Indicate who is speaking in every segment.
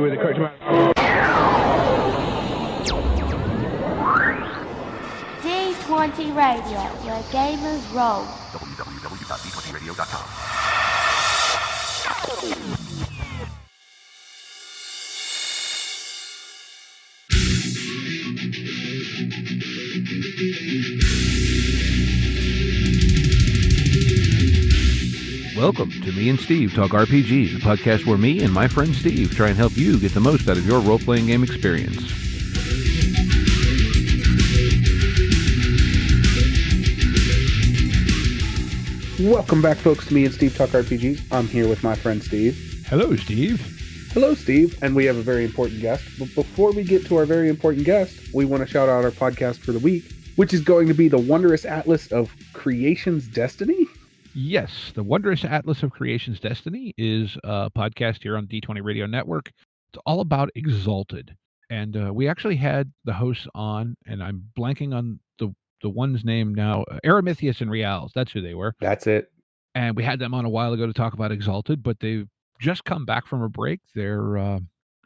Speaker 1: with the correct amount.
Speaker 2: D20 Radio, where gamers roll.
Speaker 3: www.d20radio.com.
Speaker 4: Welcome to Me and Steve Talk RPGs, a podcast where me and my friend Steve try and help you get the most out of your role-playing game experience.
Speaker 1: Welcome back, folks, to Me and Steve Talk RPGs. I'm here with my friend Steve.
Speaker 4: Hello, Steve.
Speaker 1: Hello, Steve. And we have a very important guest. But before we get to our very important guest, we want to shout out our podcast for the week, which is going to be the Wondrous Atlas of Creation's Destiny.
Speaker 4: Yes, the Wondrous Atlas of Creation's Destiny is a podcast here on D20 Radio Network. It's all about Exalted. And we actually had the hosts on, and I'm blanking on the one's name now, Aramithius and Reals. That's who they were.
Speaker 1: That's it.
Speaker 4: And we had them on a while ago to talk about Exalted, but they've just come back from a break. They're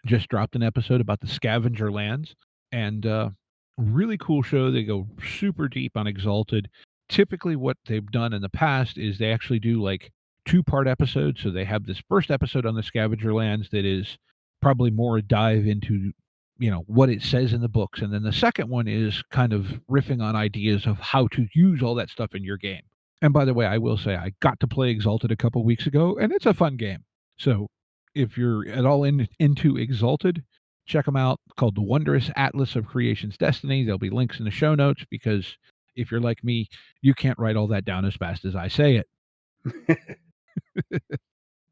Speaker 4: just dropped an episode about the Scavenger Lands, and really cool show. They go super deep on Exalted. Typically what they've done in the past is they actually do like 2-part episodes. So they have this first episode on the Scavenger Lands that is probably more a dive into, you know, what it says in the books. And then the second one is kind of riffing on ideas of how to use all that stuff in your game. And by the way, I will say I got to play Exalted a couple weeks ago, and it's a fun game. So if you're at all into Exalted, check them out. It's called the Wondrous Atlas of Creation's Destiny. There'll be links in the show notes because if you're like me, you can't write all that down as fast as I say it.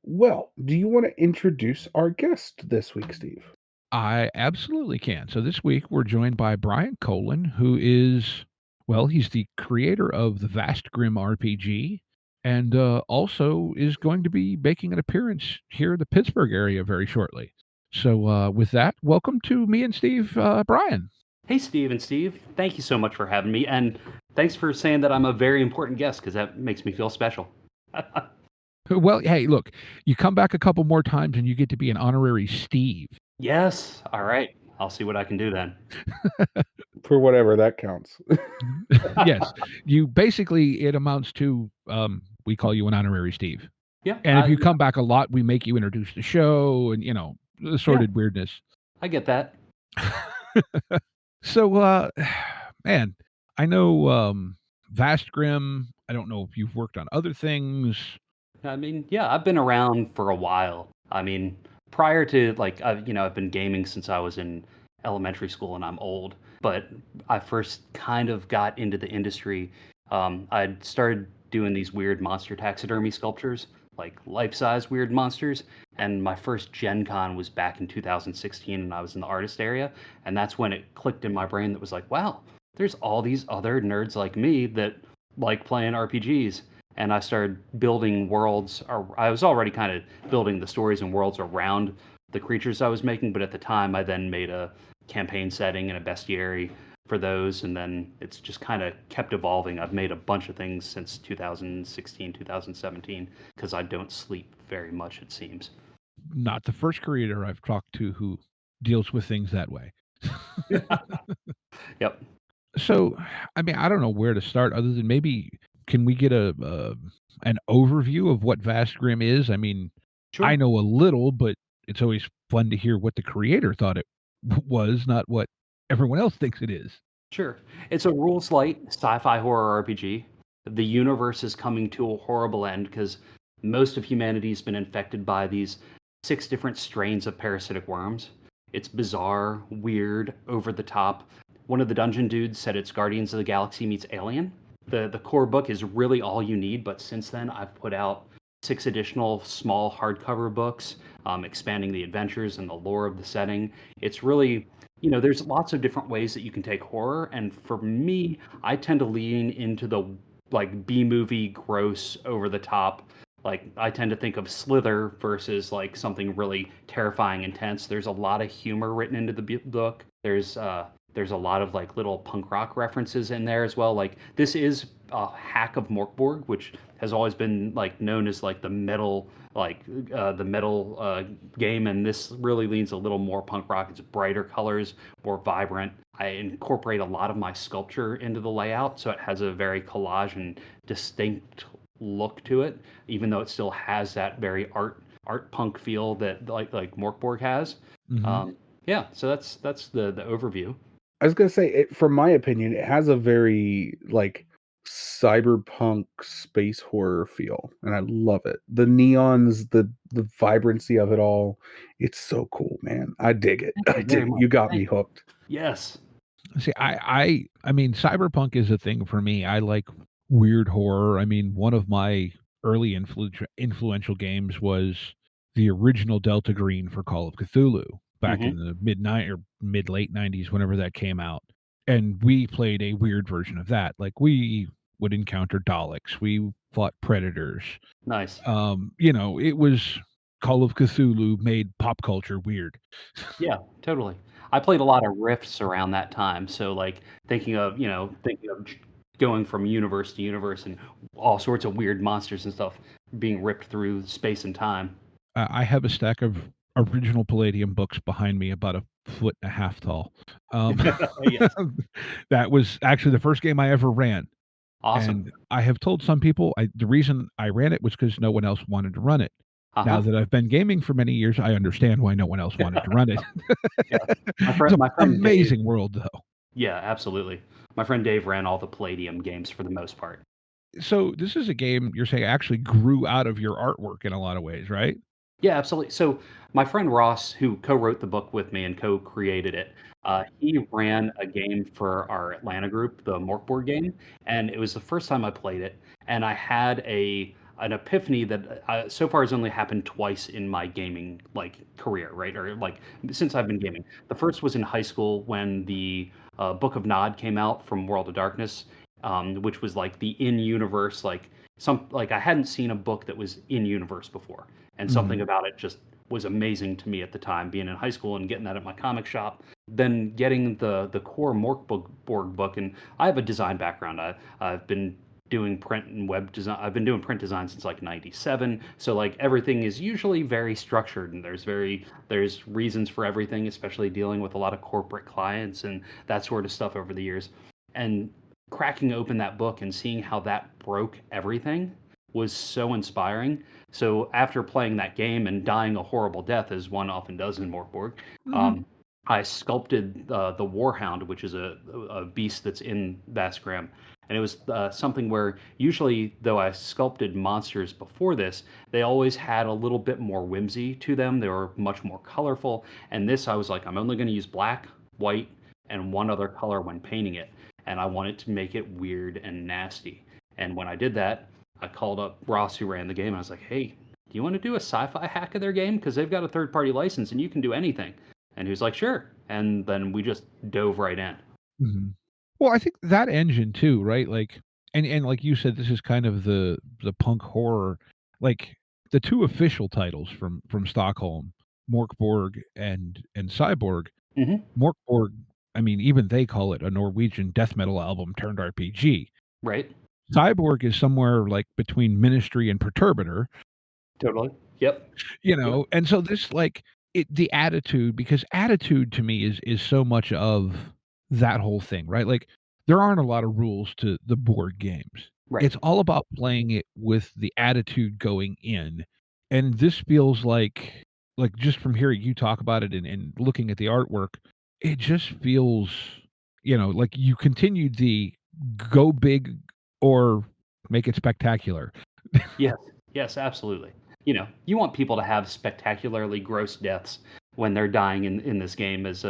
Speaker 1: Well, do you want to introduce our guest this week, Steve?
Speaker 4: I absolutely can. So this week we're joined by Brian Colin, who is, well, he's the creator of the vast Grimm RPG, and also is going to be making an appearance here in the Pittsburgh area very shortly. So with that, welcome to Me and Steve, Brian.
Speaker 5: Hey, Steve and Steve. Thank you so much for having me, and thanks for saying that I'm a very important guest, because that makes me feel special.
Speaker 4: Well, hey, look, you come back a couple more times and you get to be an honorary Steve.
Speaker 5: Yes. All right. I'll see what I can do then.
Speaker 1: For whatever that counts.
Speaker 4: Yes. You basically, it amounts to, we call you an honorary Steve.
Speaker 5: Yeah.
Speaker 4: And if you come back a lot, we make you introduce the show and, you know, assorted weirdness.
Speaker 5: I get that.
Speaker 4: So, man, I know Vast Grimm. I don't know if you've worked on other things.
Speaker 5: I mean, yeah, I've been around for a while. I mean, prior to, like, I've been gaming since I was in elementary school, and I'm old. But I first kind of got into the industry. I'd started doing these weird monster taxidermy sculptures, like life-size weird monsters. And my first Gen Con was back in 2016, and I was in the artist area. And that's when it clicked in my brain that was like, wow, there's all these other nerds like me that like playing RPGs. And I started building worlds. I was already kind of building the stories and worlds around the creatures I was making. But at the time, I then made a campaign setting and a bestiary for those. And then it's just kind of kept evolving. I've made a bunch of things since 2016, 2017, because I don't sleep very much, it seems.
Speaker 4: Not the first creator I've talked to who deals with things that way.
Speaker 5: Yep.
Speaker 4: So, I mean, I don't know where to start other than maybe, can we get an overview of what Vast Grimm is? I mean,
Speaker 5: Sure.
Speaker 4: I know a little, but it's always fun to hear what the creator thought it was, not what everyone else thinks it is.
Speaker 5: Sure. It's a rules-light sci-fi horror RPG. The universe is coming to a horrible end because most of humanity has been infected by these 6 different strains of parasitic worms. It's bizarre, weird, over the top. One of the dungeon dudes said it's Guardians of the Galaxy meets Alien. The core book is really all you need, but since then I've put out 6 additional small hardcover books, expanding the adventures and the lore of the setting. It's really, there's lots of different ways that you can take horror, and for me, I tend to lean into the like B-movie, gross, over the top. Like, I tend to think of Slither versus like something really terrifying, intense. There's a lot of humor written into the book. There's There's a lot of like little punk rock references in there as well. Like this is a hack of Morkborg, which has always been like known as like the metal game, and this really leans a little more punk rock. It's brighter colors, more vibrant. I incorporate a lot of my sculpture into the layout, so it has a very collage and distinct look to it, even though it still has that very art punk feel that like Morkborg has. Yeah, so that's the overview.
Speaker 1: I was gonna say, from my opinion, it has a very like cyberpunk space horror feel, and I love it. The neons, the vibrancy of it all, it's so cool, man. I dig it. I
Speaker 5: Very
Speaker 1: dig it.
Speaker 5: much.
Speaker 1: You got me hooked.
Speaker 5: Yes.
Speaker 4: See, I mean, cyberpunk is a thing for me. I like weird horror. I mean, one of my early influential games was the original Delta Green for Call of Cthulhu back in the mid late 90s, whenever that came out. And we played a weird version of that. Like we would encounter Daleks, we fought predators.
Speaker 5: Nice.
Speaker 4: It was Call of Cthulhu made pop culture weird.
Speaker 5: Yeah, totally. I played a lot of Rifts around that time, so like thinking of going from universe to universe and all sorts of weird monsters and stuff being ripped through space and time.
Speaker 4: I have a stack of original Palladium books behind me, about a foot and a half tall.
Speaker 5: Yes.
Speaker 4: That was actually the first game I ever ran.
Speaker 5: Awesome.
Speaker 4: And I have told some people the reason I ran it was because no one else wanted to run it. Now that I've been gaming for many years, I understand why no one else wanted to run it.
Speaker 5: Yeah.
Speaker 4: It's an
Speaker 5: My friend
Speaker 4: amazing
Speaker 5: Dave,
Speaker 4: world, though.
Speaker 5: yeah, absolutely. My friend Dave ran all the Palladium games for the most part.
Speaker 4: So this is a game you're saying actually grew out of your artwork in a lot of ways, right?
Speaker 5: Yeah, absolutely. So my friend Ross, who co-wrote the book with me and co-created it, he ran a game for our Atlanta group, the Morkborg game, and it was the first time I played it, and I had an epiphany that so far has only happened twice in my gaming like career, right? Or like since I've been gaming. The first was in high school when the Book of Nod came out from World of Darkness, which was like the in-universe like I hadn't seen a book that was in universe before, and something about it just was amazing to me at the time, being in high school and getting that at my comic shop. Then getting the core Morkborg book, and I have a design background. I've been doing print and web design. I've been doing print design since like '97, so like everything is usually very structured, and there's reasons for everything, especially dealing with a lot of corporate clients and that sort of stuff over the years. And cracking open that book and seeing how that broke everything was so inspiring. So after playing that game and dying a horrible death, as one often does in Morkborg, I sculpted the Warhound, which is a beast that's in Vast Grimm. And it was something where usually, though I sculpted monsters before this, they always had a little bit more whimsy to them. They were much more colorful. And this, I was like, I'm only going to use black, white, and one other color when painting it. And I wanted to make it weird and nasty. And when I did that, I called up Ross, who ran the game, and I was like, hey, do you want to do a sci-fi hack of their game? Because they've got a third-party license, and you can do anything. And he was like, sure. And then we just dove right in.
Speaker 4: Well, I think that engine too, right? Like, and like you said, this is kind of the punk horror, like the two official titles from Stockholm, Morkborg and Cyborg. Morkborg, I mean, even they call it a Norwegian death metal album turned RPG.
Speaker 5: Right.
Speaker 4: Cyborg is somewhere like between Ministry and Perturbator.
Speaker 5: Totally. Yep.
Speaker 4: And so this the attitude, because attitude to me is so much of that whole thing, right? Like there aren't a lot of rules to the board games.
Speaker 5: Right.
Speaker 4: It's all about playing it with the attitude going in. And this feels like just from hearing you talk about it and looking at the artwork, it just feels, like you continued the go big or make it spectacular.
Speaker 5: Yes, absolutely. You want people to have spectacularly gross deaths when they're dying in this game, as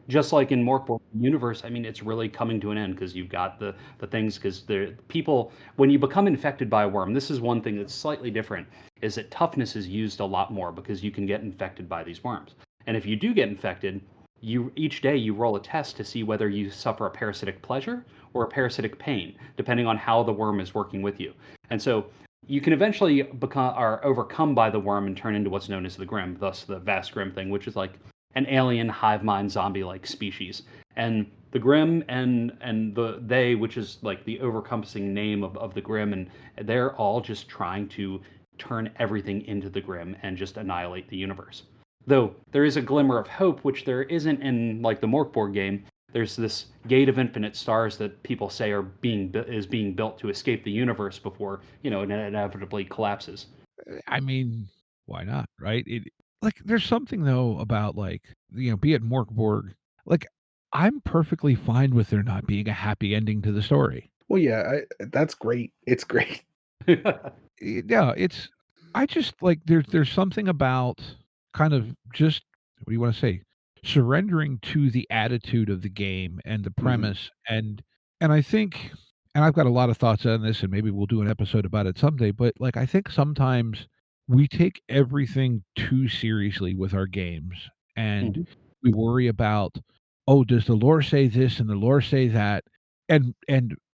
Speaker 5: just like in Morkborg universe. I mean, it's really coming to an end because you've got the things, because the people, when you become infected by a worm, this is one thing that's slightly different, is that toughness is used a lot more because you can get infected by these worms. And if you do get infected, each day you roll a test to see whether you suffer a parasitic pleasure or a parasitic pain, depending on how the worm is working with you. And so you can eventually become or overcome by the worm and turn into what's known as the Grimm, thus the Vast Grimm thing, which is like an alien hive mind zombie like species. And the Grimm and the they, which is like the overcompassing name of the Grimm, and they're all just trying to turn everything into the Grimm and just annihilate the universe. Though there is a glimmer of hope, which there isn't in like the Morkborg game. There's this gate of infinite stars that people say is being built to escape the universe before it inevitably collapses.
Speaker 4: I mean, why not, right? Like, there's something though about like, be it Morkborg, like I'm perfectly fine with there not being a happy ending to the story.
Speaker 1: Well, yeah, that's great. It's great.
Speaker 4: Yeah, I just like there's something about kind of just what do you want to say? Surrendering to the attitude of the game and the premise and I think and I've got a lot of thoughts on this and maybe we'll do an episode about it someday, but like I think sometimes we take everything too seriously with our games and
Speaker 5: Mhm.
Speaker 4: we worry about, oh, does the lore say this and the lore say that? And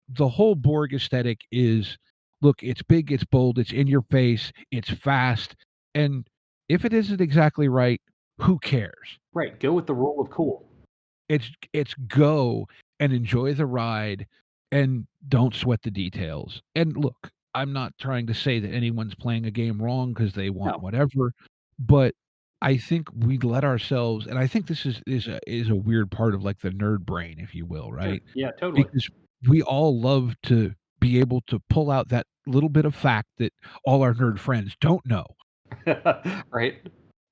Speaker 4: the whole Borg aesthetic is look, it's big, it's bold, it's in your face, it's fast, and if it isn't exactly right, who cares?
Speaker 5: Right, go with the rule of cool.
Speaker 4: It's go and enjoy the ride and don't sweat the details. And look, I'm not trying to say that anyone's playing a game wrong because they want
Speaker 5: No,
Speaker 4: whatever, but I think we let ourselves and I think this is a weird part of, like, the nerd brain, if you will,
Speaker 5: sure.
Speaker 4: right?
Speaker 5: Yeah, totally.
Speaker 4: Because we all love to be able to pull out that little bit of fact that all our nerd friends don't know.
Speaker 5: Right?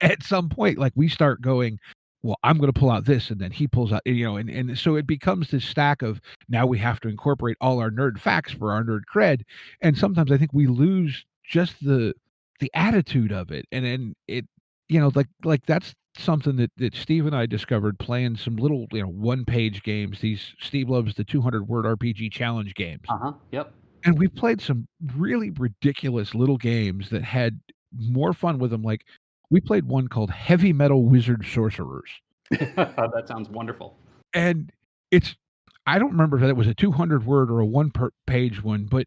Speaker 4: At some point, like, we start going, "Well, I'm gonna pull out this," and then he pulls out and so it becomes this stack of now we have to incorporate all our nerd facts for our nerd cred, and sometimes I think we lose just the attitude of it, and then it like, that's something that Steve and I discovered playing some little, one-page games. Steve loves the 200-word RPG challenge games.
Speaker 5: Uh-huh. Yep.
Speaker 4: And we played some really ridiculous little games that had more fun with them, like, we played one called Heavy Metal Wizard Sorcerers,
Speaker 5: That sounds wonderful.
Speaker 4: and it's I don't remember if that was a 200 word or a one per page one, but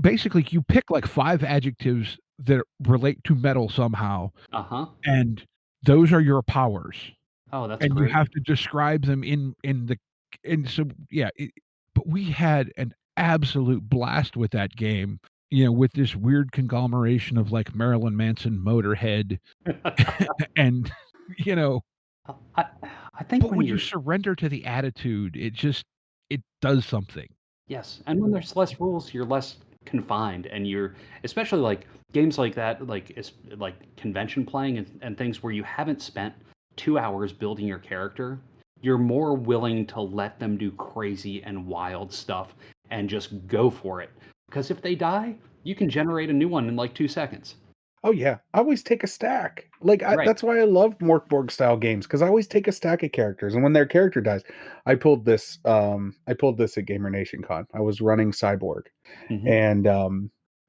Speaker 4: basically you pick, like, 5 adjectives that relate to metal somehow,
Speaker 5: Uh-huh.
Speaker 4: and those are your powers,
Speaker 5: Oh, that's
Speaker 4: and you
Speaker 5: great.
Speaker 4: have to describe them in the and so yeah, but we had an absolute blast with that game, with this weird conglomeration of, like, Marilyn Manson, Motorhead, and, you know
Speaker 5: I I think
Speaker 4: but
Speaker 5: when
Speaker 4: when you
Speaker 5: you're
Speaker 4: surrender to the attitude, it does something.
Speaker 5: yes, and when there's less rules, you're less confined, and you're especially like games like that, like it's like convention playing and things where you haven't spent 2 hours building your character. You're more willing to let them do crazy and wild stuff and just go for it. Because if they die, you can generate a new one in like 2 seconds.
Speaker 1: Oh yeah, I always take a stack. Like
Speaker 5: Right.
Speaker 1: that's why I love Morkborg style games because I always take a stack of characters, and when their character dies, I pulled this at Gamer Nation Con. I was running Cyborg,
Speaker 5: Hmm.
Speaker 1: and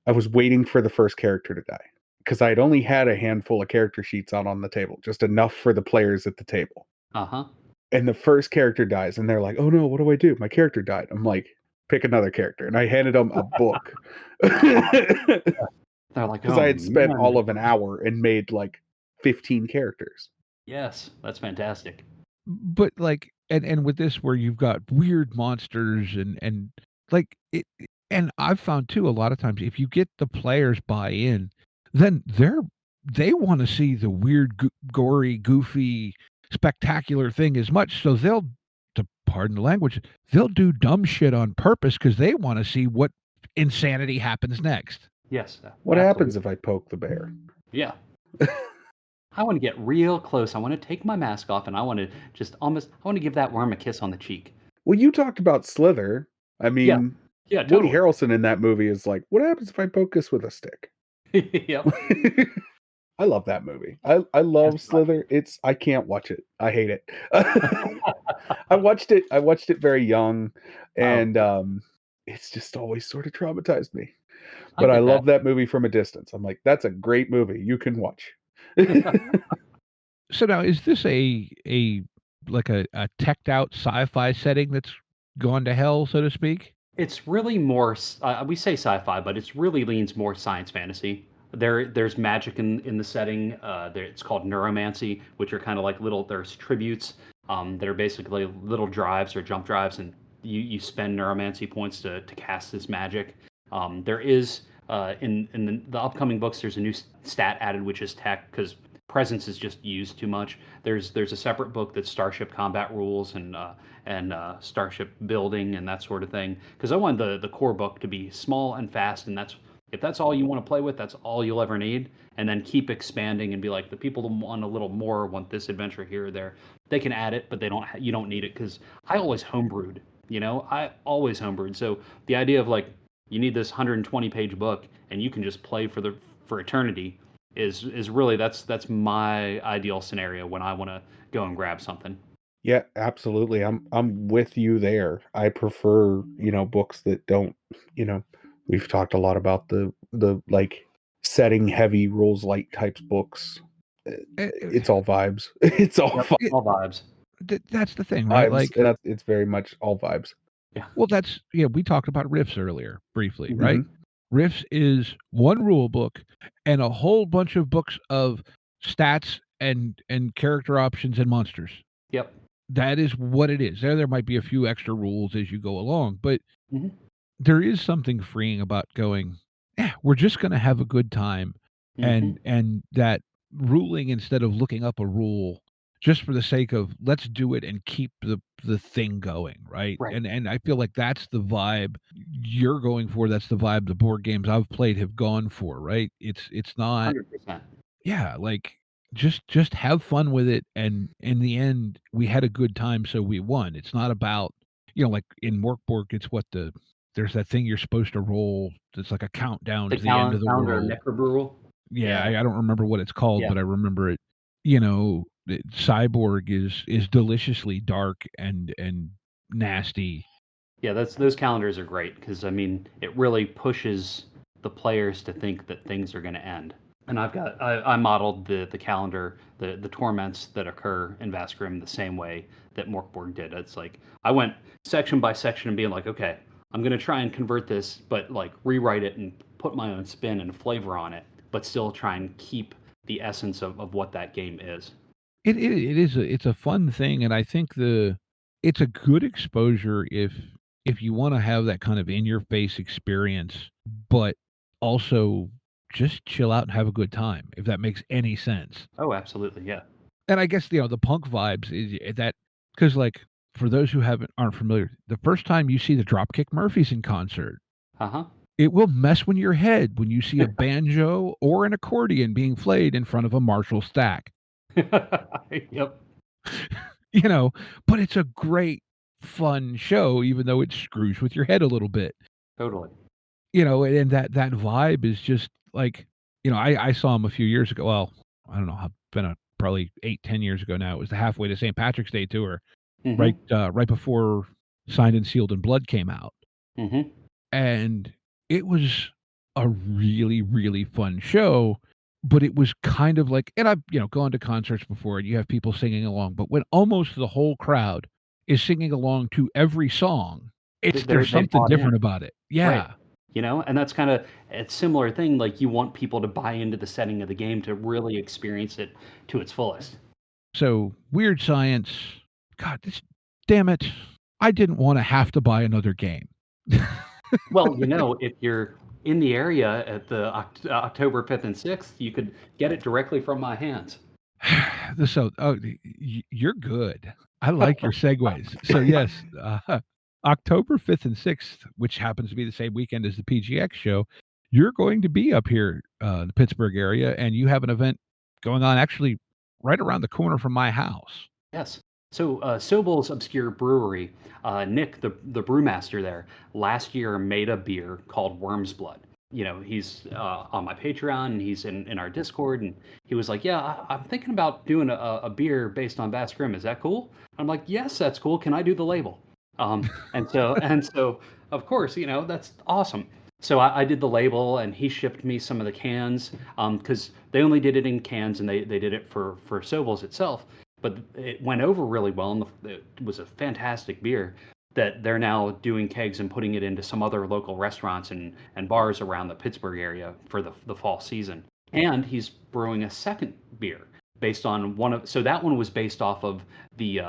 Speaker 1: I was waiting for the first character to die because I had only had a handful of character sheets out on the table, just enough for the players at the table.
Speaker 5: Uh huh.
Speaker 1: And the first character dies, and they're like, "Oh no, what do I do? My character died." I'm like, "Pick another character," and I handed them a book.
Speaker 5: They're like,
Speaker 1: Because
Speaker 5: oh
Speaker 1: I had spent
Speaker 5: man,
Speaker 1: all of an hour and made like 15 characters.
Speaker 5: yes, that's fantastic.
Speaker 4: But, like and with this where you've got weird monsters and, like, and I've found too a lot of times if you get the players buy in, then they wanna see the weird, gory, goofy, spectacular thing as much, so they'll to pardon the language, they'll do dumb shit on purpose because they wanna see what insanity happens next.
Speaker 5: Yes,
Speaker 1: What happens
Speaker 5: absolutely.
Speaker 1: if I poke the bear?
Speaker 5: Yeah. I want to get real close. I want to take my mask off and I want to just almost, I want to give that worm a kiss on the cheek.
Speaker 1: Well, you talked about Slither. I
Speaker 5: Yeah.
Speaker 1: mean,
Speaker 5: Yeah,
Speaker 1: Woody
Speaker 5: totally.
Speaker 1: Harrelson in that movie is like, "What happens if I poke this with a stick?"
Speaker 5: Yep.
Speaker 1: I love that movie. I
Speaker 5: As
Speaker 1: love
Speaker 5: do I.
Speaker 1: Slither. I can't watch it. I hate it. I watched it very young,
Speaker 5: Oh,
Speaker 1: and, it's just always sort of traumatized me.
Speaker 5: I
Speaker 1: But I
Speaker 5: get that.
Speaker 1: love that movie from a distance. I'm like, "That's a great movie. You can watch."
Speaker 4: So now is this like a teched out sci-fi setting that's gone to hell, so to speak?
Speaker 5: It's really more, we say sci fi, but it's really leans more science fantasy. there's magic in the setting. It's called neuromancy, which are kind of like there's tributes that are basically little drives or jump drives, and you spend neuromancy points to cast this magic. There is in the upcoming books, there's a new stat added, which is tech, because presence is just used too much. There's a separate book that's starship combat rules and starship building and that sort of thing. Because I want the core book to be small and fast, and if that's all you want to play with, that's all you'll ever need. And then keep expanding and be like, the people that want a little more, want this adventure here or there, they can add it, but you don't need it. Because I always homebrewed, I always homebrewed. So the idea of like, you need this 120-page book and you can just play for eternity is really, that's my ideal scenario when I want to go and grab something.
Speaker 1: Yeah, absolutely. I'm with you there. I prefer, books that don't, we've talked a lot about the like setting heavy rules light types books. It's all vibes. It's all
Speaker 5: Yep, all vibes.
Speaker 4: That's the thing, right?
Speaker 1: vibes.
Speaker 4: Like,
Speaker 1: And it's very much all vibes.
Speaker 5: Yeah.
Speaker 4: well, we talked about Riffs earlier briefly,
Speaker 1: Mhm.
Speaker 4: right? Riffs is one rule book and a whole bunch of books of stats and character options and monsters.
Speaker 5: Yep.
Speaker 4: That is what it is. There might be a few extra rules as you go along, but
Speaker 5: Mhm.
Speaker 4: there is something freeing about going, yeah, we're just going to have a good time,
Speaker 5: Mhm.
Speaker 4: and that ruling instead of looking up a rule just for the sake of let's do it and keep the thing going, right?
Speaker 5: Right.
Speaker 4: And I feel like that's the vibe you're going for. That's the vibe the board games I've played have gone for, right? It's not
Speaker 5: 100%.
Speaker 4: yeah, like just have fun with it, and in the end we had a good time, so we won. It's not about, like in Morkborg, it's there's that thing you're supposed to roll. It's like a countdown
Speaker 5: The
Speaker 4: to the end of the
Speaker 5: calendar
Speaker 4: world.
Speaker 5: necrobrew.
Speaker 4: Yeah,
Speaker 5: Yeah.
Speaker 4: I don't remember what it's called,
Speaker 5: Yeah.
Speaker 4: but I remember it. Cyborg is deliciously dark and nasty.
Speaker 5: Yeah, those calendars are great because I mean it really pushes the players to think that things are going to end. And I modeled the calendar, the torments that occur in Vast Grimm the same way that Morkborg did. It's like I went section by section and being like, okay, I'm going to try and convert this, but like rewrite it and put my own spin and flavor on it, but still try and keep the essence of what that game is.
Speaker 4: It is it's a fun thing, and I think it's a good exposure if you want to have that kind of in your face experience, but also just chill out and have a good time, if that makes any sense.
Speaker 5: Oh, absolutely, yeah.
Speaker 4: And I guess the punk vibes is that because like for those who aren't familiar, the first time you see the Dropkick Murphys in concert,
Speaker 5: Uh-huh.
Speaker 4: it will mess with your head when you see a banjo or an accordion being played in front of a Marshall stack.
Speaker 5: Yep.
Speaker 4: But it's a great fun show, even though it screws with your head a little bit.
Speaker 5: Totally.
Speaker 4: And that vibe is just like, I saw him a few years ago. Well, I don't know, been probably 8-10 years ago now. It was the Halfway to St. Patrick's Day tour,
Speaker 5: Mhm.
Speaker 4: right before Signed and Sealed in Blood came out.
Speaker 5: Mhm.
Speaker 4: And it was a really, really fun show, but it was kind of like, and I've, gone to concerts before and you have people singing along, but when almost the whole crowd is singing along to every song, there's something different about it. Yeah.
Speaker 5: Right. And that's kind of a similar thing. Like you want people to buy into the setting of the game to really experience it to its fullest.
Speaker 4: So Weird Science, God, damn it. I didn't want to have to buy another game.
Speaker 5: Well, if you're in the area at the October 5th and 6th, you could get it directly from my hands.
Speaker 4: So, you're good. I like your segues. So yes, October 5th and 6th, which happens to be the same weekend as the PGX show, you're going to be up here in the Pittsburgh area, and you have an event going on actually right around the corner from my house.
Speaker 5: Yes. So Sobel's Obscure Brewery, Nick, the brewmaster there, last year made a beer called Worm's Blood. He's on my Patreon and he's in our Discord, and he was like, yeah, I'm thinking about doing a beer based on Vast Grimm. Is that cool? I'm like, yes, that's cool. Can I do the label? And so of course, that's awesome. So I did the label and he shipped me some of the cans because they only did it in cans and they did it for Sobel's itself. But it went over really well and it was a fantastic beer. that they're now doing kegs and putting it into some other local restaurants and bars around the Pittsburgh area for the fall season. And he's brewing a second beer based on so that one was based off of the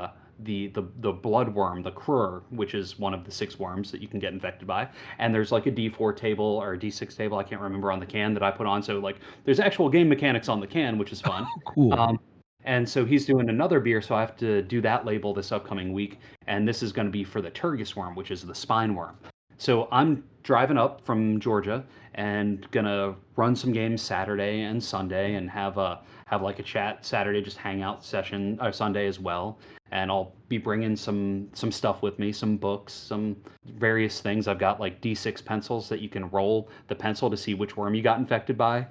Speaker 5: bloodworm, the crur, which is one of the 6 worms that you can get infected by. And there's like a D4 table or a D6 table, I can't remember, on the can that I put on. So like there's actual game mechanics on the can, which is fun.
Speaker 4: Cool.
Speaker 5: And so he's doing another beer, so I have to do that label this upcoming week. And this is going to be for the Turgis worm, which is the spine worm. So I'm driving up from Georgia and gonna run some games Saturday and Sunday, and have like a chat Saturday, just hangout session Sunday as well. And I'll be bringing some stuff with me, some books, some various things. I've got like D6 pencils that you can roll the pencil to see which worm you got infected by.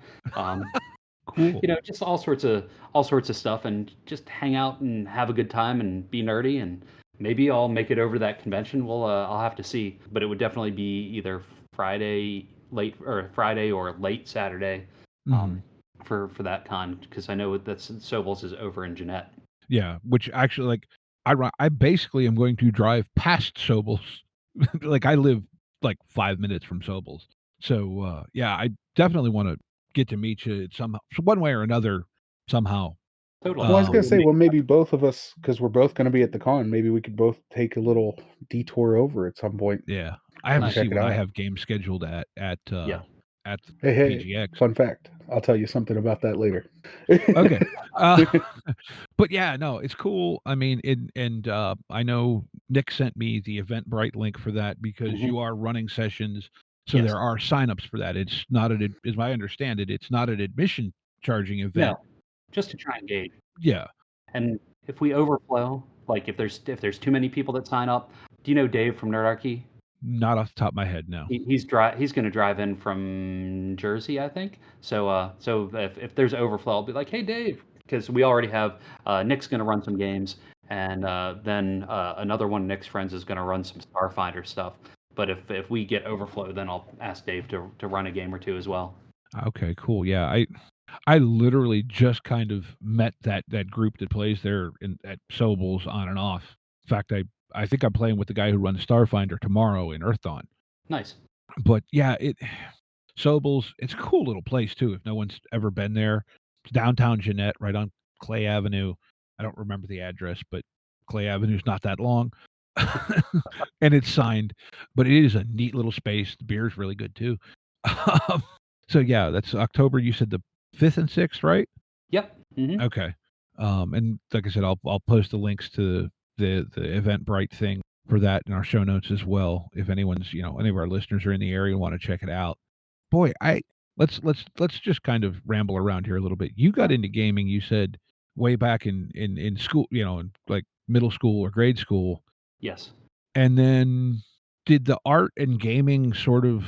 Speaker 4: Cool.
Speaker 5: Just all sorts of stuff, and just hang out and have a good time and be nerdy. And maybe I'll make it over to that convention. I'll have to see, but it would definitely be either Friday or late Saturday for that con, because I know that Sobel's is over in Jeanette.
Speaker 4: Yeah, which actually, like, I basically am going to drive past Sobel's. Like, I live like 5 minutes from Sobel's, so yeah, I definitely want to get to meet you somehow, one way or another, somehow.
Speaker 5: Totally.
Speaker 1: Well, I was gonna say, well, maybe both of us, because we're both gonna be at the con, maybe we could both take a little detour over at some point.
Speaker 4: Yeah, I have to
Speaker 1: Check
Speaker 4: see
Speaker 1: it
Speaker 4: what I
Speaker 1: out.
Speaker 4: have games scheduled at
Speaker 5: Yeah.
Speaker 4: the
Speaker 1: Hey,
Speaker 4: PGX.
Speaker 1: fun fact. I'll tell you something about that later.
Speaker 4: Okay. But yeah, no, it's cool. I mean, I know Nick sent me the Eventbrite link for that, because you are running sessions, so
Speaker 5: Yes.
Speaker 4: there are signups for that. It's not as I understand it, it's not an admission charging event.
Speaker 5: No, just to try and gauge.
Speaker 4: Yeah.
Speaker 5: And if we overflow, like if there's too many people that sign up, do you know Dave from Nerdarchy?
Speaker 4: Not off the top of my head, no.
Speaker 5: He's going to drive in from Jersey, I think. So if there's overflow, I'll be like, hey Dave, because we already have Nick's going to run some games, and then another one of Nick's friends is going to run some Starfinder stuff. But if we get overflow, then I'll ask Dave to run a game or two as well.
Speaker 4: Okay, cool. Yeah, I literally just kind of met that group that plays there at Sobel's on and off. In fact, I think I'm playing with the guy who runs Starfinder tomorrow in Earth Dawn.
Speaker 5: Nice.
Speaker 4: But yeah, Sobel's, it's a cool little place too, if no one's ever been there. It's downtown Jeanette, right on Clay Avenue. I don't remember the address, but Clay Avenue's not that long. And it's signed, but it is a neat little space. The beer's really good too. So yeah, that's October. You said the 5th and 6th, right?
Speaker 5: Yep. Mm-hmm.
Speaker 4: Okay. And like I said, I'll post the links to the Eventbrite thing for that in our show notes as well. If anyone's, any of our listeners are in the area and want to check it out. Boy, let's just kind of ramble around here a little bit. You got into gaming, you said, way back in school, in like middle school or grade school.
Speaker 5: Yes.
Speaker 4: And then did the art and gaming sort of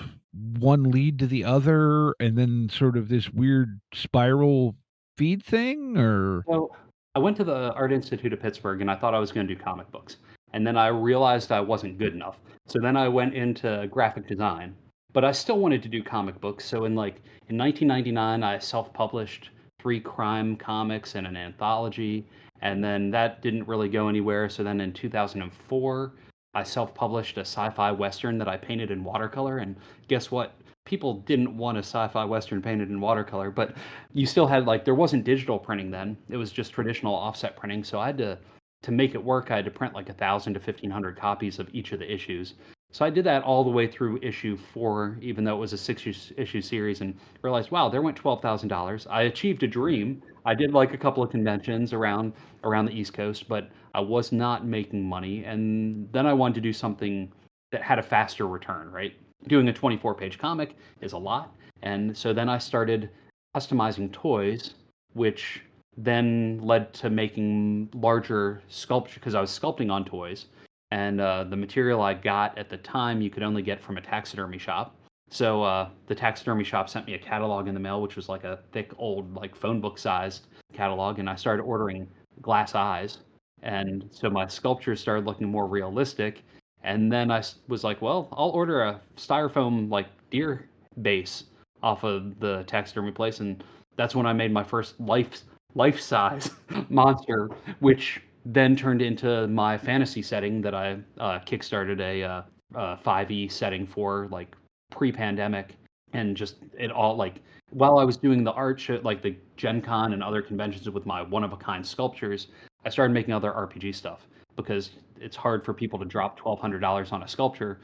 Speaker 4: one lead to the other, and then sort of this weird spiral feed thing, or?
Speaker 5: So I went to the Art Institute of Pittsburgh, and I thought I was going to do comic books. And then I realized I wasn't good enough. So then I went into graphic design, but I still wanted to do comic books. So in 1999, I self-published 3 crime comics and an anthology, and then that didn't really go anywhere. So then in 2004, I self-published a sci-fi western that I painted in watercolor, and guess what? People didn't want a sci-fi western painted in watercolor, but you still had there wasn't digital printing then. It was just traditional offset printing. So I had to make it work. I had to print 1,000 to 1,500 copies of each of the issues. So I did that all the way through issue 4, even though it was a 6-issue series, and realized, wow, there went $12,000. I achieved a dream. I did a couple of conventions around the East Coast, but I was not making money. And then I wanted to do something that had a faster return, right? Doing a 24-page comic is a lot. And so then I started customizing toys, which then led to making larger sculpture, because I was sculpting on toys. And the material I got at the time, you could only get from a taxidermy shop. So the taxidermy shop sent me a catalog in the mail, which was a thick, old, phone book-sized catalog. And I started ordering glass eyes. And so my sculptures started looking more realistic. And then I was like, well, I'll order a styrofoam deer base off of the taxidermy place, and that's when I made my first life-size monster, which then turned into my fantasy setting that I kickstarted a 5e setting for like pre-pandemic, and just it all like while I was doing the art show, like the Gen Con and other conventions with my one of a kind sculptures, I started making other RPG stuff because it's hard for people to drop $1,200 on a sculpture,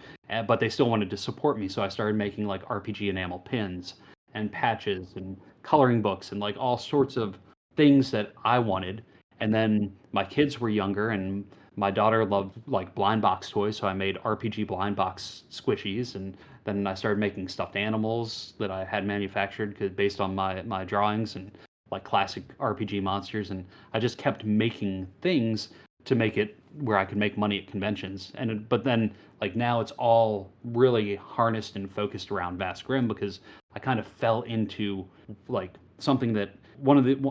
Speaker 5: but they still wanted to support me. So I started making like RPG enamel pins and patches and coloring books and like all sorts of things that I wanted. And then my kids were younger, and my daughter loved like blind box toys, so I made RPG blind box squishies, and then I started making stuffed animals that I had manufactured based on my drawings and like classic RPG monsters, and I just kept making things to make it where I could make money at conventions. But then like now it's all really harnessed and focused around Vast Grimm because I kind of fell into like something that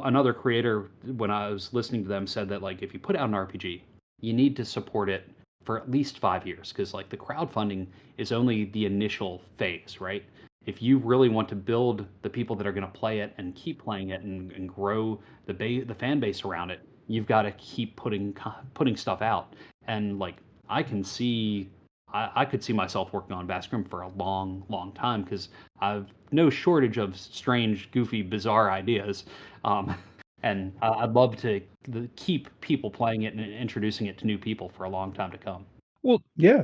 Speaker 5: another creator, when I was listening to them, said that like if you put out an RPG, you need to support it for at least 5 years because like the crowdfunding is only the initial phase, right? If you really want to build the people that are going to play it and keep playing it and grow the fan base around it, you've got to keep putting stuff out. And like I can see I could see myself working on Vast Grimm for a long, long time because I've no shortage of strange, goofy, bizarre ideas. Um, and I'd love to keep people playing it and introducing it to new people for a long time to come.
Speaker 4: Well,
Speaker 1: Yeah.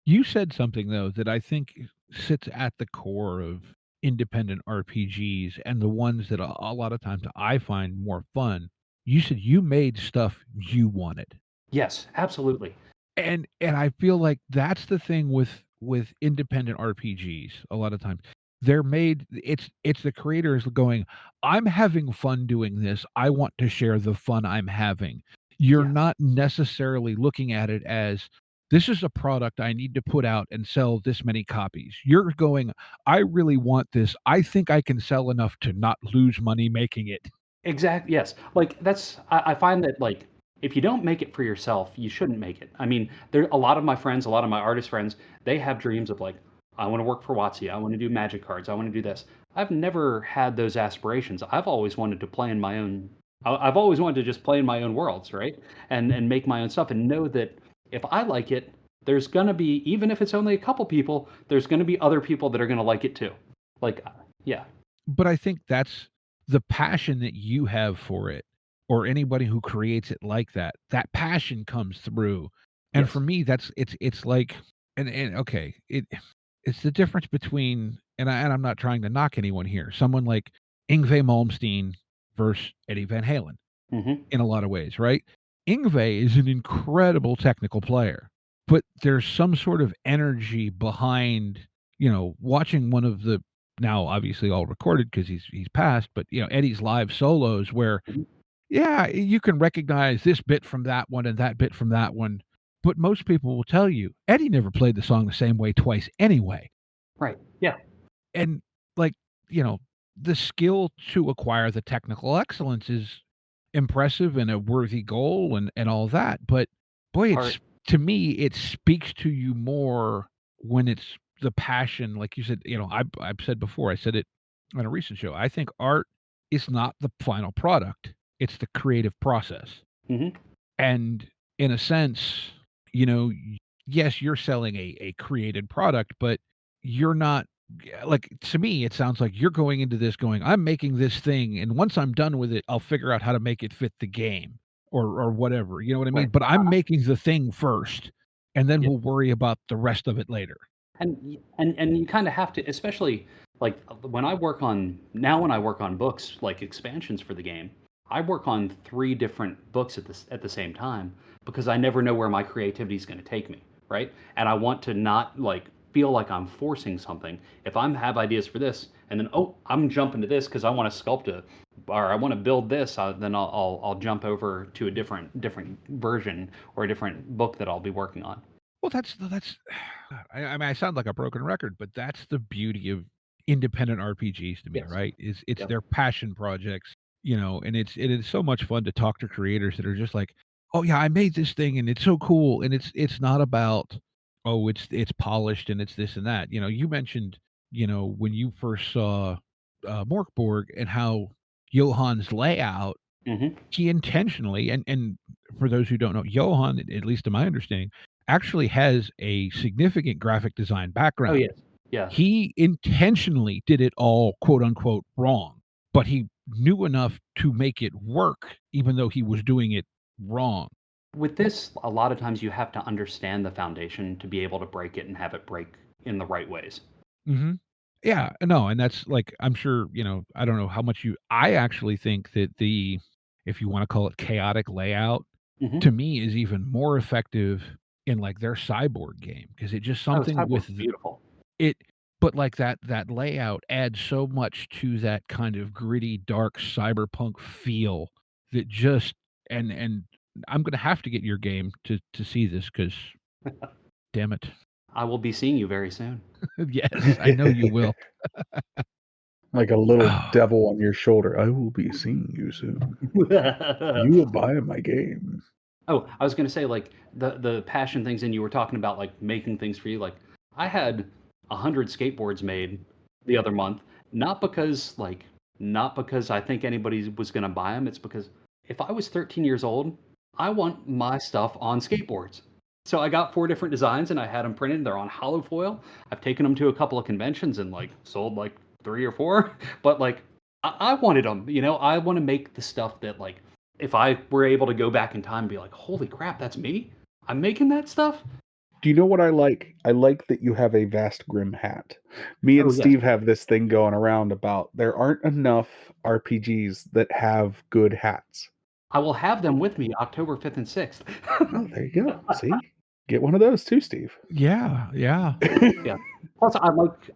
Speaker 4: you said something though that I think sits at the core of independent RPGs and the ones that a lot of times I find more fun. You said you made stuff you wanted.
Speaker 5: Yes, absolutely.
Speaker 4: And I feel like that's the thing with independent RPGs a lot of times. They're made it's the creators going, "I'm having fun doing this. I want to share the fun I'm having." You're
Speaker 5: Yeah,
Speaker 4: not necessarily looking at it as, "This is a product I need to put out and sell this many copies." You're going, "I really want this. I think I can sell enough to not lose money making it."
Speaker 5: exactly. Yes, like I find that like if you don't make it for yourself, you shouldn't make it. I mean, there a lot of my friends, a lot of my artist friends, they have dreams of like, I want to work for WotC, I want to do magic cards, I want to do this. I've never had those aspirations. I've always wanted to play in my own. I've always wanted to just play in my own worlds, right? And make my own stuff, and know that if I like it, there's gonna be, even if it's only a couple people, there's gonna be other people that are gonna like it too. Like, yeah,
Speaker 4: But I think that's the passion that you have for it, or anybody who creates it like that. That passion comes through. And for
Speaker 5: yes,
Speaker 4: me, it's like and okay, it's the difference between and I'm not trying to knock anyone here. Someone like Yngwie Malmsteen versus Eddie Van Halen
Speaker 5: hmm,
Speaker 4: in a lot of ways, right? Yngwie is an incredible technical player, but there's some sort of energy behind, watching one of the now obviously all recorded because he's passed, but Eddie's live solos where yeah, you can recognize this bit from that one and that bit from that one, but most people will tell you Eddie never played the song the same way twice anyway.
Speaker 5: right, yeah,
Speaker 4: And like, you know, the skill to acquire the technical excellence is impressive and a worthy goal and all that. But boy,
Speaker 5: art,
Speaker 4: it's to me, it speaks to you more when it's the passion. Like you said, I've said before, I said it on a recent show. I think art is not the final product. It's the creative process.
Speaker 5: hmm,
Speaker 4: And in a sense, yes, you're selling a created product, but you're not like to me, it sounds like you're going into this going, I'm making this thing, and once I'm done with it, I'll figure out how to make it fit the game or whatever. You know what I mean?
Speaker 5: right,
Speaker 4: But I'm making the thing first, and then
Speaker 5: yeah.
Speaker 4: we'll worry about the rest of it later.
Speaker 5: And you kind of have to, especially like when I work on books like expansions for the game, I work on three different books at the same time because I never know where my creativity is going to take me, right? And I want to not like feel like I'm forcing something. If I have ideas for this, and then I'm jumping to this because I want to sculpt or I want to build this, then I'll jump over to a different version or a different book that I'll be working on.
Speaker 4: Well, that's I mean, I sound like a broken record, but that's the beauty of independent RPGs to me,
Speaker 5: Yes.
Speaker 4: right? Is it's
Speaker 5: Yep.
Speaker 4: their passion projects, and it is so much fun to talk to creators that are just like, "Oh yeah, I made this thing and it's so cool." And it's not about, "Oh, it's polished and it's this and that." You mentioned, when you first saw Morkborg and how Johann's layout he intentionally, and for those who don't know, Johan, at least to my understanding, actually has a significant graphic design
Speaker 5: Oh
Speaker 4: background.
Speaker 5: yes, yeah.
Speaker 4: He intentionally did it all quote unquote wrong, but he knew enough to make it work, even though he was doing it wrong.
Speaker 5: With this, a lot of times you have to understand the foundation to be able to break it and have it break in the right ways.
Speaker 4: Hmm. Yeah, no, and that's like, I'm sure, I don't know how much I actually think that if you want to call it chaotic layout,
Speaker 5: Hmm.
Speaker 4: to me is even more effective in like their cyborg game because it just
Speaker 5: Oh,
Speaker 4: something with
Speaker 5: Cyborg's beautiful.
Speaker 4: it, but like that layout adds so much to that kind of gritty, dark cyberpunk feel that just and I'm gonna have to get your game to see this because damn it.
Speaker 5: I will be seeing you very soon.
Speaker 4: Yes, I know you will.
Speaker 1: Like a little
Speaker 4: Oh,
Speaker 1: devil on your shoulder. I will be seeing you soon. You will buy my game.
Speaker 5: Oh, I was gonna say like the passion things, and you were talking about like making things for you. Like I had 100 skateboards made the other month, not because I think anybody was gonna buy them. It's because if I was 13 years old, I want my stuff on skateboards. So I got 4 different designs, and I had them printed. They're on hollow foil. I've taken them to a couple of conventions and like sold like 3 or 4. But like I wanted them. I want to make the stuff that like if I were able to go back in time and be like, holy crap, that's me? I'm making that stuff?
Speaker 1: Do you know what I like? I like that you have a vast Grimm hat. Me
Speaker 5: Oh,
Speaker 1: and
Speaker 5: yes.
Speaker 1: Steve have this thing going around about there aren't enough RPGs that have good hats.
Speaker 5: I will have them with me October 5th and 6th.
Speaker 1: Oh, there you go. See? Get one of those too, Steve.
Speaker 4: yeah, yeah.
Speaker 5: Yeah. Plus, I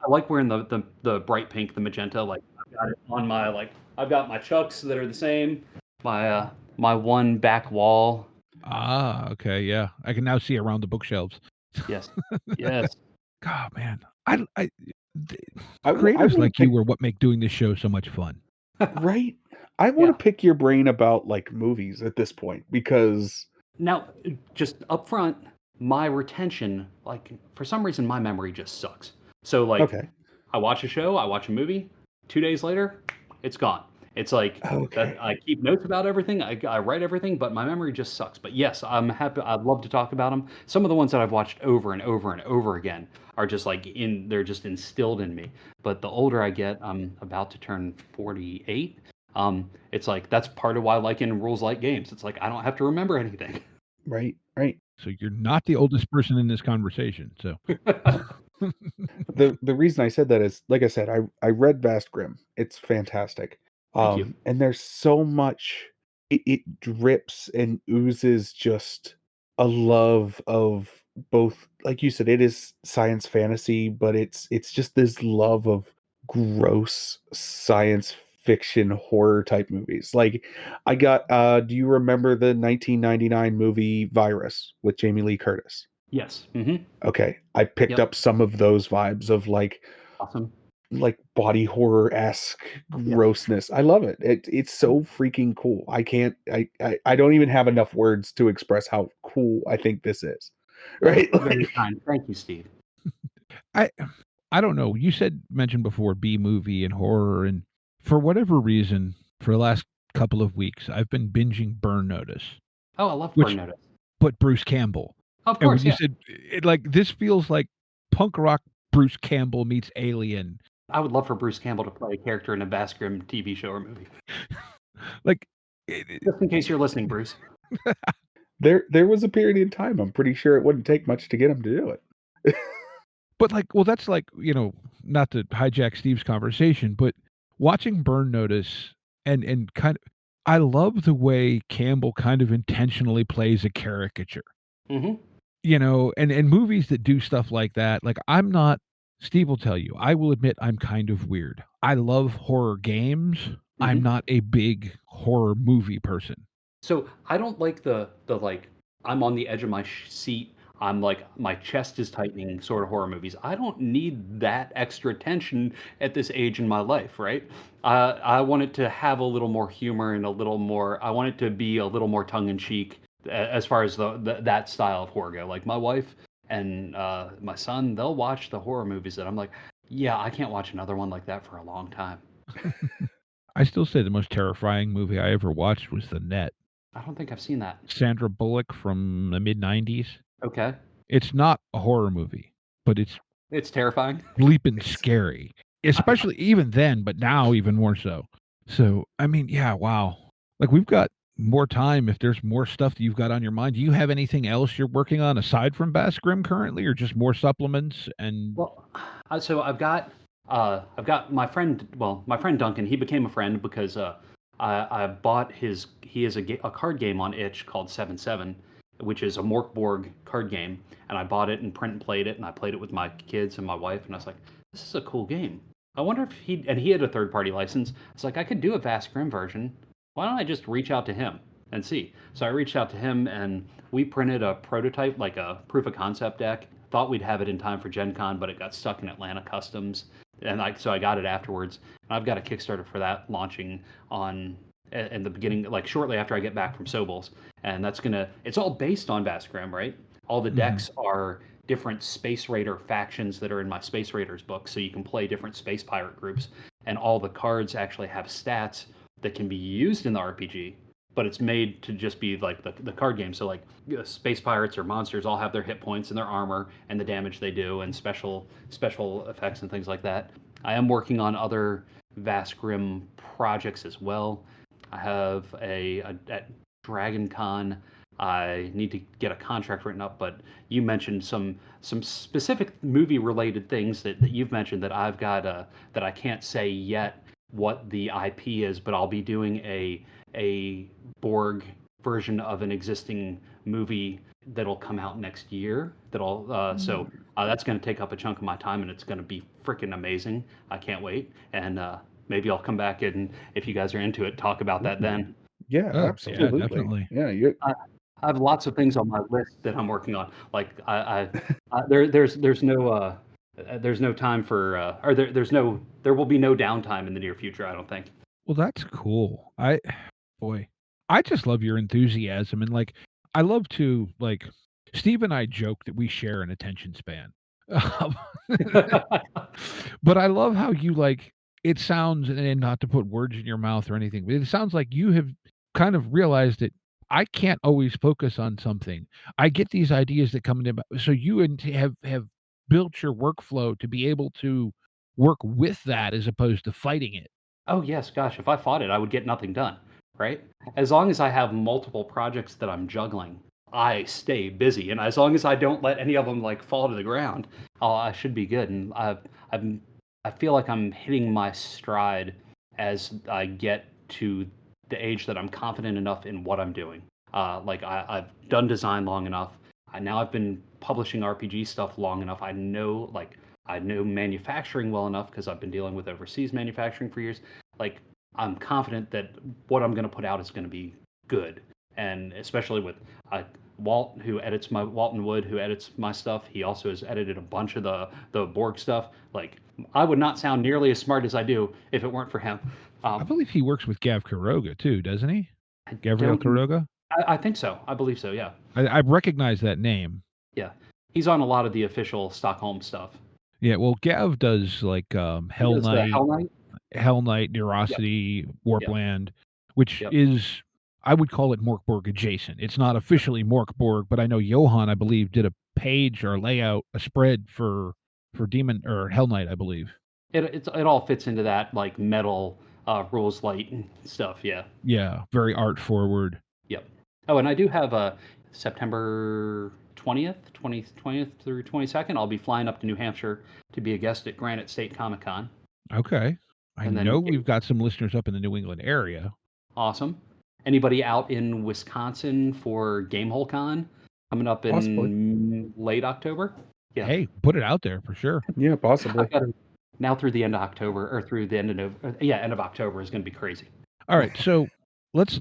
Speaker 5: like wearing the bright pink, the magenta. Like I've got it on my I've got my chucks that are the same. My one back wall.
Speaker 4: Ah, okay, yeah. I can now see around the bookshelves.
Speaker 5: Yes. Yes.
Speaker 4: God, man. I th
Speaker 1: I
Speaker 4: creators
Speaker 1: want to
Speaker 4: like you
Speaker 1: pick
Speaker 4: are what make doing this show so much fun.
Speaker 1: right. I want
Speaker 5: Yeah.
Speaker 1: to pick your brain about like movies at this point because
Speaker 5: Now, just up front, my retention, like for some reason, my memory just sucks. So like,
Speaker 1: okay,
Speaker 5: I watch a show, I watch a movie, 2 days later, it's gone. It's like that.
Speaker 1: okay,
Speaker 5: I keep notes about everything. I write everything, but my memory just sucks. But yes, I'm happy. I'd love to talk about them. Some of the ones that I've watched over and over and over again are just like they're just instilled in me. But the older I get, I'm about to turn 48. It's like that's part of why I like in rules like games. It's like I don't have to remember anything.
Speaker 1: right.
Speaker 4: So you're not the oldest person in this conversation, so
Speaker 1: The reason I said that is, like I said, I read Vast Grimm. It's fantastic.
Speaker 5: Thank you.
Speaker 1: And there's so much. It drips and oozes just a love of both. Like you said, it is science fantasy, but it's just this love of gross science fiction horror type movies. Like I got. Do you remember the 1999 movie Virus with Jamie Lee Curtis?
Speaker 5: Yes. Hmm.
Speaker 1: Okay, I picked
Speaker 5: Yep.
Speaker 1: up some of those vibes of
Speaker 5: Awesome.
Speaker 1: like body horror-esque
Speaker 5: Yeah.
Speaker 1: grossness. I love it. It's so freaking cool. I can't I don't even have enough words to express how cool I think this is.
Speaker 5: That's
Speaker 1: Right?
Speaker 5: very
Speaker 1: Like
Speaker 5: kind. Thank you, Steve.
Speaker 4: I I don't know. You mentioned before B movie and horror, and for whatever reason, for the last couple of weeks, I've been binging Burn Notice,
Speaker 5: Oh, I love Burn
Speaker 4: which
Speaker 5: Notice.
Speaker 4: but Bruce Campbell.
Speaker 5: Of
Speaker 4: And when
Speaker 5: course,
Speaker 4: you
Speaker 5: yeah.
Speaker 4: said it, like this feels like punk rock Bruce Campbell meets Alien.
Speaker 5: I would love for Bruce Campbell to play a character in a Bass Grimm TV show or movie.
Speaker 4: Like
Speaker 5: Just in case you're listening, Bruce.
Speaker 1: there was a period in time I'm pretty sure it wouldn't take much to get him to do it.
Speaker 4: but like, well, that's like, not to hijack Steve's conversation, but watching Burn Notice and kind of, I love the way Campbell kind of intentionally plays a caricature.
Speaker 5: Hmm.
Speaker 4: And movies that do stuff like that, like I'm not, Steve will tell you, I will admit I'm kind of weird. I love horror games. I'm
Speaker 5: Hmm.
Speaker 4: not a big horror movie person.
Speaker 5: So I don't like the like I'm on the edge of my seat. I'm like my chest is tightening sort of horror movies. I don't need that extra tension at this age in my life, right? I want it to have a little more humor and a little more. I want it to be a little more tongue in cheek as far as that style of horror go. Like my wife and my son, they'll watch the horror movies that I'm like, yeah, I can't watch another one like that for a long time.
Speaker 4: I still say the most terrifying movie I ever watched was The Net.
Speaker 5: I don't think I've seen that.
Speaker 4: Sandra Bullock from the mid-90s.
Speaker 5: Okay.
Speaker 4: It's not a horror movie, but it's
Speaker 5: It's terrifying.
Speaker 4: bleeping scary, especially even then, but now even more so. So, I mean, yeah, wow. Like, we've got more time if there's more stuff that you've got on your mind. Do you have anything else you're working on aside from Bass Grimm currently, or just more supplements and
Speaker 5: Well, so I've got my friend. Well, my friend Duncan. He became a friend because I bought his. He has a card game on itch called 7-7, which is a Morkborg card game, and I bought it and print and played it, and I played it with my kids and my wife, and I was like, this is a cool game. I wonder if he had a third party license. It's like I could do a Vast Grim version. Why don't I just reach out to him and see? So I reached out to him and we printed a prototype, like a proof of concept deck. Thought we'd have it in time for Gen Con, but it got stuck in Atlanta Customs, and so I got it afterwards. And I've got a Kickstarter for that launching on in the beginning, like shortly after I get back from Sobel's, and it's all based on Vast Grim, right? All the decks are different Space Raider factions that are in my Space Raiders book, so you can play different Space Pirate groups, and all the cards actually have stats that can be used in the RPG, but it's made to just be like the card game. So like space pirates or monsters all have their hit points and their armor and the damage they do and special effects and things like that. I am working on other Vast Grim projects as well. I have at Dragon Con. I need to get a contract written up, but you mentioned some specific movie related things that you've mentioned that I've got that I can't say yet what the IP is, but I'll be doing a Borg version of an existing movie that'll come out next year. So that's going to take up a chunk of my time, and it's going to be freaking amazing. I can't wait, and maybe I'll come back and if you guys are into it, talk about that then.
Speaker 1: Yeah,
Speaker 4: Oh, yeah,
Speaker 1: absolutely.
Speaker 4: definitely.
Speaker 1: Yeah, you
Speaker 5: I have lots of things on my list that I'm working on. Like there's no time for there will be no downtime in the near future, I don't think.
Speaker 4: Well, that's cool. Boy, I just love your enthusiasm, and like, I love to like. Steve and I joke that we share an attention span, Um, but I love how you like. It sounds, and not to put words in your mouth or anything, but it sounds like you have kind of realized that I can't always focus on something. I get these ideas that come in, so you have built your workflow to be able to work with that as opposed to fighting it.
Speaker 5: Oh yes, gosh, if I fought it, I would get nothing done, right? As long as I have multiple projects that I'm juggling, I stay busy, and as long as I don't let any of them like fall to the ground, I should be good. And I feel like I'm hitting my stride as I get to the age that I'm confident enough in what I'm doing. I've done design long enough. I've been publishing RPG stuff long enough. I know manufacturing well enough because I've been dealing with overseas manufacturing for years. Like I'm confident that what I'm going to put out is going to be good, and especially with Walton Wood, who edits my stuff. He also has edited a bunch of the Borg stuff. Like I would not sound nearly as smart as I do if it weren't for him.
Speaker 4: I believe he works with Gav Quiroga too, doesn't he? Gabriel
Speaker 5: don't-
Speaker 4: Quiroga?
Speaker 5: I think so. I believe so. Yeah,
Speaker 4: I recognize that name.
Speaker 5: yeah. He's on a lot of the official Stockholm stuff.
Speaker 4: Yeah, well, Gav does like Hell
Speaker 5: He does the
Speaker 4: Knight,
Speaker 5: Hell Knight.
Speaker 4: Nerosity, Warpland, which
Speaker 5: Yep.
Speaker 4: is, I would call it Morkborg adjacent. It's not officially Morkborg, but I know Johan, I believe, did a page or layout, a spread for Demon or Hell Knight, I believe.
Speaker 5: It all fits into that like metal rules light stuff. Yeah.
Speaker 4: Yeah, very art forward.
Speaker 5: Yep. Oh, and I do have a September 20th through 22nd. I'll be flying up to New Hampshire to be a guest at Granite State Comic Con.
Speaker 4: Okay. I
Speaker 5: And then
Speaker 4: know
Speaker 5: it-
Speaker 4: we've got some listeners up in the New England area.
Speaker 5: Awesome. Anybody out in Wisconsin for Gamehole Con coming up in
Speaker 1: Possibly.
Speaker 5: late October? Yeah.
Speaker 4: Hey, put it out there for sure.
Speaker 1: Yeah, possibly.
Speaker 5: I've got it now through the end of October, or through the end of end of October is going to be crazy.
Speaker 4: All right, so let's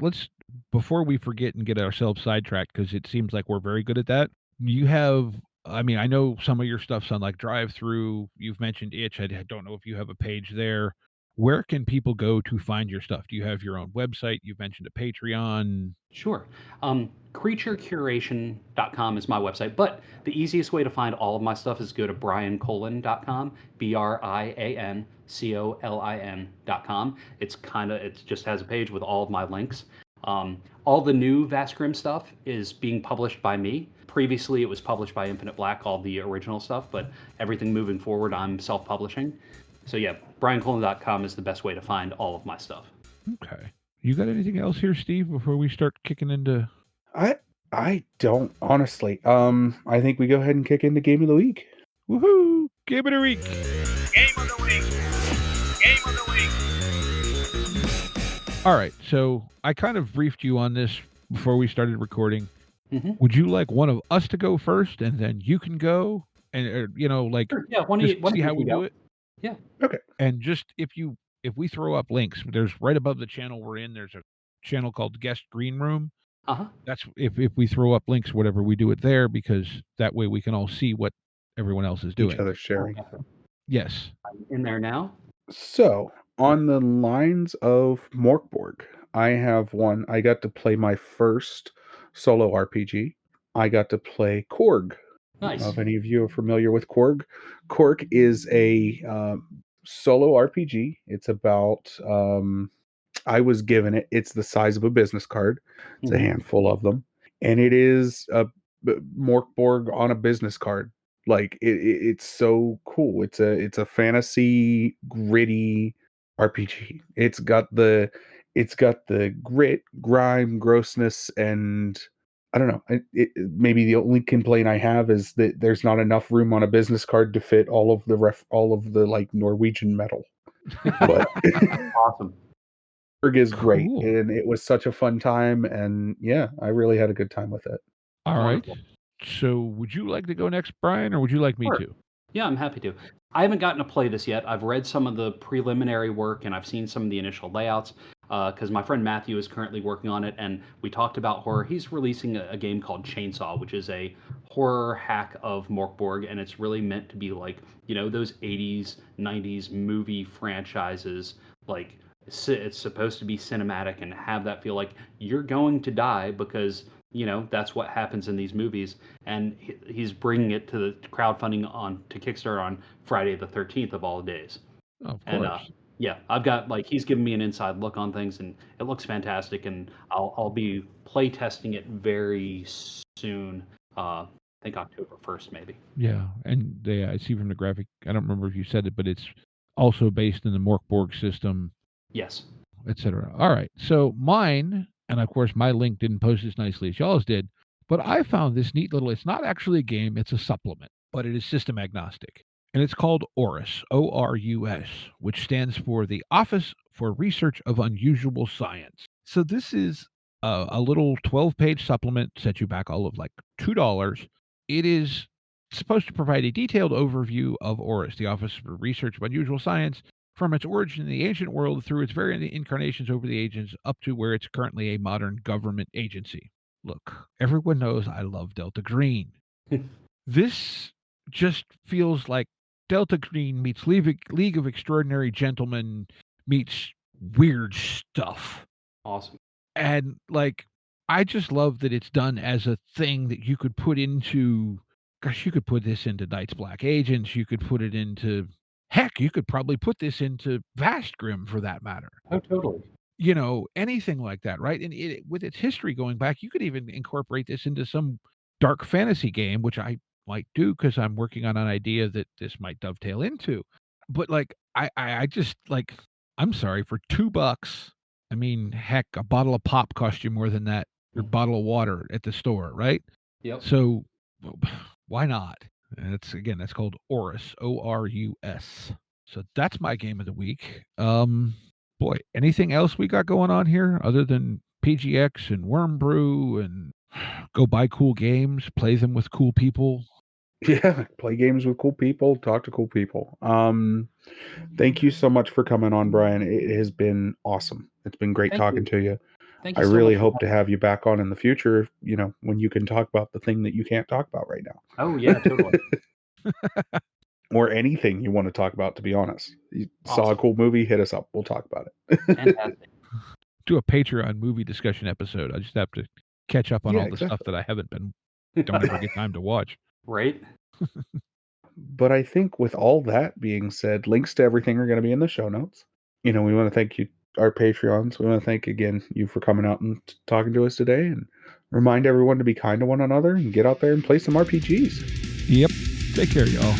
Speaker 4: before we forget and get ourselves sidetracked, because it seems like we're very good at that. You have, I mean, I know some of your stuff's on like Drive Through. You've mentioned Itch. I don't know if you have a page there. where can people go to find your stuff? Do you have your own website? You've mentioned a Patreon.
Speaker 5: Sure. Creaturecuration.com is my website, but the easiest way to find all of my stuff is go to briancolin.com, BrianColin.com. It just has a page with all of my links. All the new Vast Grimm stuff is being published by me. Previously, it was published by Infinite Black, all the original stuff, but everything moving forward, I'm self-publishing. So yeah, briancolin.com is the best way to find all of my stuff.
Speaker 4: Okay. You got anything else here, Steve, before we start kicking into...
Speaker 1: I don't, honestly. I think we go ahead and kick into Game of the Week.
Speaker 4: Woohoo! Game of the Week!
Speaker 6: Game of the week. Game of the week.
Speaker 4: All right, so I kind of briefed you on this before we started recording.
Speaker 5: Mm-hmm.
Speaker 4: Would you like one of us to go first, and then you can go, and
Speaker 5: Sure.
Speaker 4: yeah, see how we do it?
Speaker 5: Yeah.
Speaker 1: Okay.
Speaker 4: And just if we throw up links, there's right above the channel we're in. There's a channel called Guest Green Room. That's if we throw up links, whatever, we do it there, because that way we can all see what everyone else is doing.
Speaker 1: Each other sharing.
Speaker 4: Yes.
Speaker 5: I'm in there now.
Speaker 1: So, on the lines of Morkborg, I have one. I got to play my first solo RPG. I got to play Korg.
Speaker 5: Nice.
Speaker 1: If any of you are familiar with Korg, Korg is a solo RPG. It's about, I was given it. It's the size of a business card. It's a handful of them. And it is a Morkborg on a business card. Like it's so cool. It's a fantasy gritty RPG. It's got the grit, grime, grossness, and I don't know. Maybe the only complaint I have is that there's not enough room on a business card to fit all of the like Norwegian metal. But
Speaker 5: Awesome.
Speaker 1: Korg is great,
Speaker 4: Cool.
Speaker 1: and it was such a fun time, and yeah, I really had a good time with it.
Speaker 4: All right.
Speaker 5: Wonderful.
Speaker 4: So would you like to go next, Brian, or would you like me
Speaker 5: Sure.
Speaker 4: to?
Speaker 5: Yeah, I'm happy to. I haven't gotten to play this yet. I've read some of the preliminary work and I've seen some of the initial layouts because my friend Matthew is currently working on it, and we talked about horror. He's releasing a game called Chainsaw, which is a horror hack of Morkborg, and it's really meant to be like, those 80s, 90s movie franchises. Like, it's supposed to be cinematic and have that feel like you're going to die because that's what happens in these movies. And he's bringing it to the crowdfunding to Kickstarter on Friday the 13th of all days.
Speaker 4: Oh, of
Speaker 5: And
Speaker 4: course.
Speaker 5: yeah, I've got he's given me an inside look on things, and it looks fantastic. And I'll be play testing it very soon. I think October 1st, maybe.
Speaker 4: Yeah, and I see from the graphic. I don't remember if you said it, but it's also based in the Morkborg system,
Speaker 5: Yes.
Speaker 4: etc. All right, so mine, and of course my link didn't post as nicely as y'all's did, but I found this neat little. It's not actually a game; it's a supplement, but it is system agnostic. And it's called ORUS, ORUS, which stands for the Office for Research of Unusual Science. So this is a little 12-page supplement, set you back all of like $2. It is supposed to provide a detailed overview of ORUS, the Office for Research of Unusual Science, from its origin in the ancient world through its varying incarnations over the ages up to where it's currently a modern government agency. Look, everyone knows I love Delta Green. This just feels like Delta Green meets League of Extraordinary Gentlemen meets weird stuff.
Speaker 5: Awesome.
Speaker 4: And I just love that it's done as a thing that you could put into, gosh, you could put this into Night's Black Agents. You could put it into, heck, you could probably put this into Vast Grimm for that matter.
Speaker 5: Oh, totally.
Speaker 4: Anything like that, right? And with its history going back, you could even incorporate this into some dark fantasy game, which I might do because I'm working on an idea that this might dovetail into. But I just I'm sorry, for $2, I mean, heck, a bottle of pop costs you more than that, or a bottle of water at the store, right?
Speaker 5: Yep.
Speaker 4: So why not? And that's called ORUS, ORUS. So that's my game of the week. Boy, anything else we got going on here other than PGX and WurmBrew and go buy cool games, play them with cool people?
Speaker 1: Yeah, play games with cool people, talk to cool people. Thank you so much for coming on, Brian. It has been awesome. It's been great
Speaker 5: Thank
Speaker 1: talking
Speaker 5: you.
Speaker 1: to you.
Speaker 5: Thank
Speaker 1: I
Speaker 5: you so
Speaker 1: really
Speaker 5: much.
Speaker 1: hope to have you back on in the future, when you can talk about the thing that you can't talk about right now.
Speaker 5: Oh, yeah, totally.
Speaker 1: or anything you want to talk about, to be honest. You saw a
Speaker 5: Awesome.
Speaker 1: cool movie, hit us up. We'll talk about it.
Speaker 5: Fantastic.
Speaker 4: Do a Patreon movie discussion episode. I just have to catch up on
Speaker 1: Yeah,
Speaker 4: all the stuff
Speaker 1: exactly.
Speaker 4: that I don't ever get time to watch.
Speaker 5: Right?
Speaker 1: But I think with all that being said, links to everything are going to be in the show notes. We want to thank you, our Patreons. We want to thank again you for coming out and talking to us today, and remind everyone to be kind to one another and get out there and play some RPGs.
Speaker 4: Yep. Take care, y'all.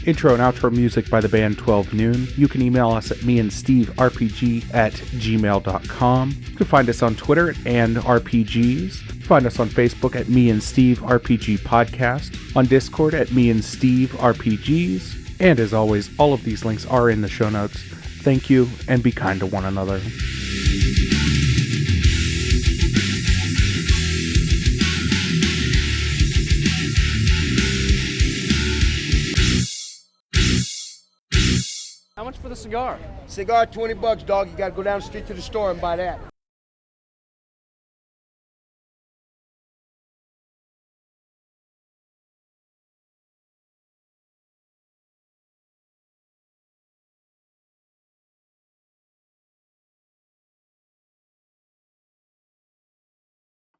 Speaker 1: Intro and outro music by the band 12 Noon. You can email us at meandsteverpg@gmail.com. You can find us on Twitter and RPGs. Find us on Facebook at Me and Steve RPG Podcast, on Discord at Me and Steve RPGs, and as always, all of these links are in the show notes. Thank you, and be kind to one another.
Speaker 7: How much for the cigar?
Speaker 8: Cigar, $20, dog. You gotta go down the street to the store and buy that.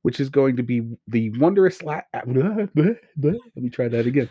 Speaker 1: Which is going to be the wondrous let me try that again.